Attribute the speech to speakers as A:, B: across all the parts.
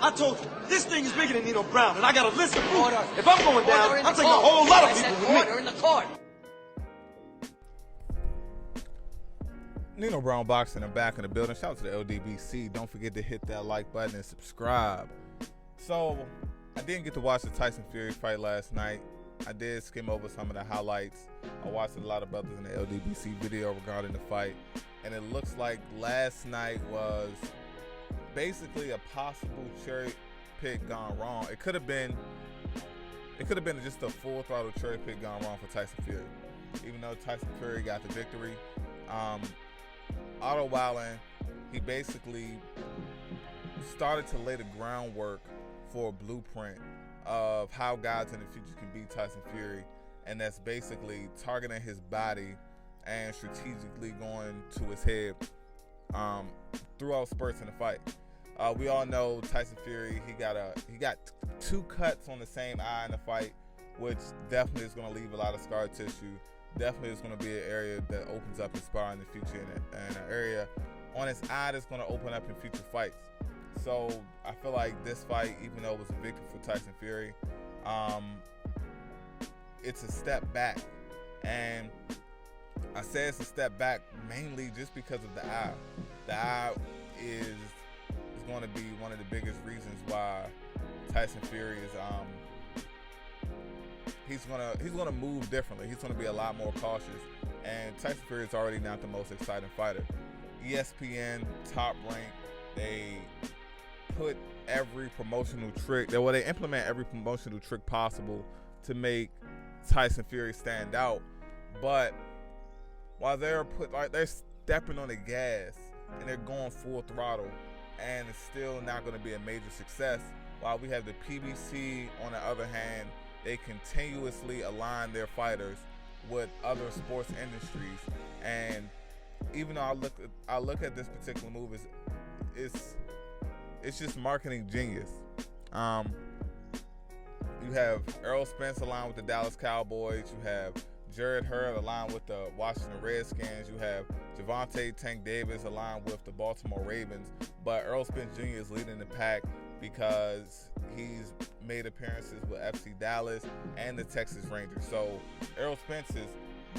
A: I told you, this thing is bigger than Nino Brown, and I got a list of
B: Order.
A: If I'm going down,
B: Order in
A: I'm
B: the
A: taking a
B: court.
A: whole lot of
B: I
A: people
B: said
A: with
B: order
A: me.
B: in the court.
C: Nino Brown Boxing, I'm back in the building. Shout out to the LDBC. Don't forget to hit that like button and subscribe. So, I didn't get to watch the Tyson Fury fight last night. I did skim over some of the highlights. I watched a lot of brothers in the LDBC video regarding the fight. And it looks like last night was basically a possible cherry pick gone wrong. It could have been just a full throttle cherry pick gone wrong for Tyson Fury. Even though Tyson Fury got the victory, Otto Wallin, he basically started to lay the groundwork for a blueprint of how guys in the future can beat Tyson Fury, and that's basically targeting his body and strategically going to his head throughout spurts in the fight. We all know Tyson Fury, he got two cuts on the same eye in the fight, which definitely is going to leave a lot of scar tissue. Definitely is going to be an area that opens up his spar in the future, and an area on his eye that's going to open up in future fights. So I feel like this fight, even though it was a victory for Tyson Fury, it's a step back. And I say it's a step back mainly just because of the eye. The eye is going to be one of the biggest reasons why Tyson Fury is he's gonna move differently. He's gonna be a lot more cautious. And Tyson Fury is already not the most exciting fighter. ESPN, Top Rank, they put every promotional trick. They implement every promotional trick possible to make Tyson Fury stand out. But while they're stepping on the gas and they're going full throttle, and it's still not going to be a major success. While we have the PBC, on the other hand, they continuously align their fighters with other sports industries. And even though I look at this particular move, it's just marketing genius. You have Errol Spence aligned with the Dallas Cowboys. You have Jared Hurd aligned with the Washington Redskins. You have Javante Tank Davis aligned with the Baltimore Ravens. But Errol Spence Jr. is leading the pack because he's made appearances with FC Dallas and the Texas Rangers. So Errol Spence is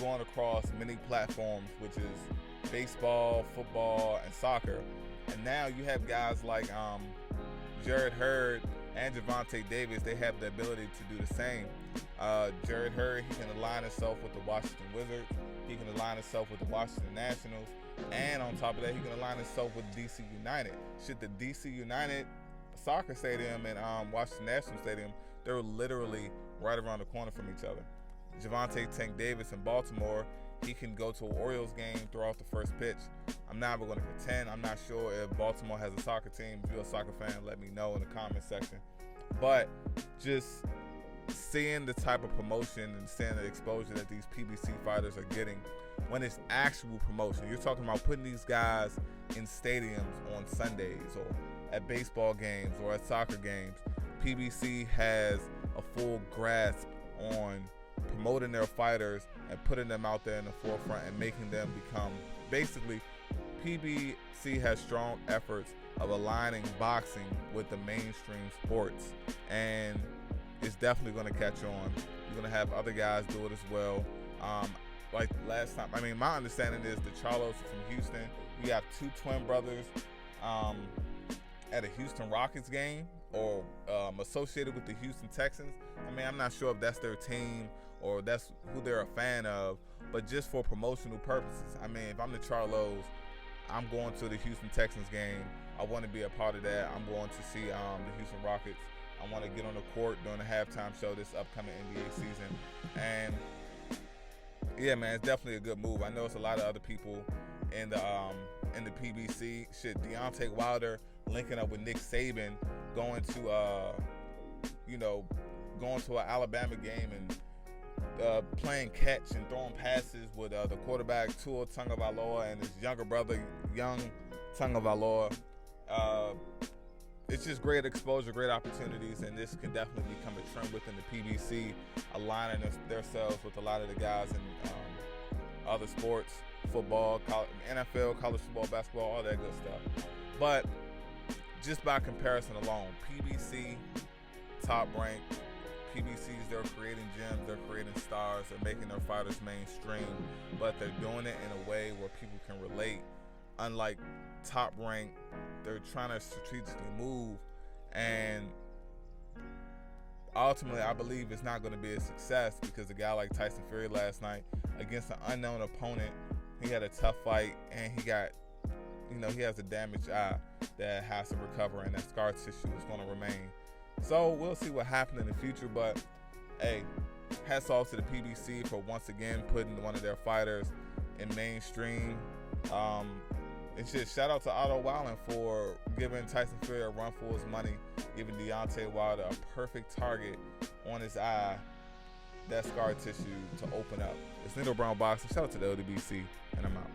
C: going across many platforms, which is baseball, football, and soccer. And now you have guys like Jared Hurd and Javante Davis. They have the ability to do the same. Jared Hurd, he can align himself with the Washington Wizards. He can align himself with the Washington Nationals. And on top of that, he can align himself with DC United. Should the DC United soccer stadium and Washington National Stadium, they're literally right around the corner from each other. Javante Tank Davis in Baltimore, he can go to an Orioles game, throw out the first pitch. I'm not even going to pretend. I'm not sure if Baltimore has a soccer team. If you're a soccer fan, let me know in the comment section. But just seeing the type of promotion and seeing the exposure that these PBC fighters are getting when it's actual promotion. You're talking about putting these guys in stadiums on Sundays or at baseball games or at soccer games. PBC has a full grasp on promoting their fighters and putting them out there in the forefront and making them become, basically, PBC has strong efforts of aligning boxing with the mainstream sports, and it's definitely going to catch on. You're going to have other guys do it as well. Like last time, my understanding is the Charlos from Houston. We got two twin brothers at a Houston Rockets game, or associated with the Houston Texans. I'm not sure if that's their team or that's who they're a fan of, but just for promotional purposes. If I'm the Charlos, I'm going to the Houston Texans game. I want to be a part of that. I'm going to see the Houston Rockets. I want to get on the court during the halftime show this upcoming NBA season. And yeah, man, it's definitely a good move. I know it's a lot of other people in the PBC. Shit, Deontay Wilder linking up with Nick Saban, going to an Alabama game and playing catch and throwing passes with the quarterback Tua Tagovailoa and his younger brother, Young Tagovailoa. It's just great exposure, great opportunities, and this can definitely become a trend within the PBC, aligning themselves with a lot of the guys in other sports, football, NFL, college football, basketball, all that good stuff. But just by comparison alone, PBC, top rank. PBCs, they're creating gems, they're creating stars, they're making their fighters mainstream, but they're doing it in a way where people can relate. Unlike top rank, they're trying to strategically move, and ultimately I believe it's not going to be a success, because a guy like Tyson Fury last night against an unknown opponent, he had a tough fight, and he got, he has a damaged eye that has to recover, and that scar tissue is going to remain. So we'll see what happens in the future, but hey, hats off to the PBC for once again putting one of their fighters in mainstream. It's just shout out to Otto Wallin for giving Tyson Fury a run for his money, giving Deontay Wilder a perfect target on his eye, that scar tissue to open up. It's Needle Brown Boxing. Shout out to the LDBC, and I'm out.